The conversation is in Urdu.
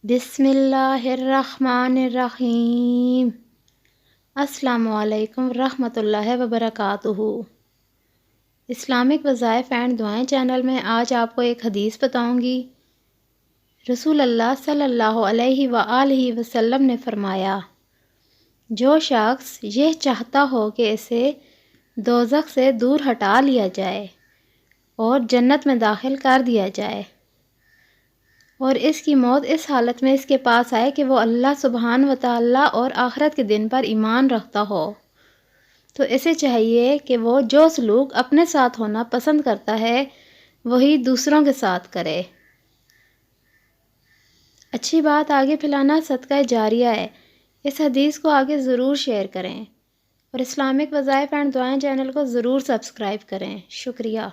بسم اللہ الرحمن الرحیم۔ السلام علیکم ورحمۃ اللہ وبرکاتہ۔ اسلامک وظائف اینڈ دعائیں چینل میں آج آپ کو ایک حدیث بتاؤں گی۔ رسول اللہ صلی اللہ علیہ وآلہ وسلم نے فرمایا، جو شخص یہ چاہتا ہو کہ اسے دوزخ سے دور ہٹا لیا جائے اور جنت میں داخل کر دیا جائے، اور اس کی موت اس حالت میں اس کے پاس آئے کہ وہ اللہ سبحانہ و تعالیٰ اور آخرت کے دن پر ایمان رکھتا ہو، تو اسے چاہیے کہ وہ جو سلوک اپنے ساتھ ہونا پسند کرتا ہے وہی دوسروں کے ساتھ کرے۔ اچھی بات آگے پھیلانا صدقہ جاریہ ہے۔ اس حدیث کو آگے ضرور شیئر کریں اور اسلامک وظائف اینڈ دعائیں چینل کو ضرور سبسکرائب کریں۔ شکریہ۔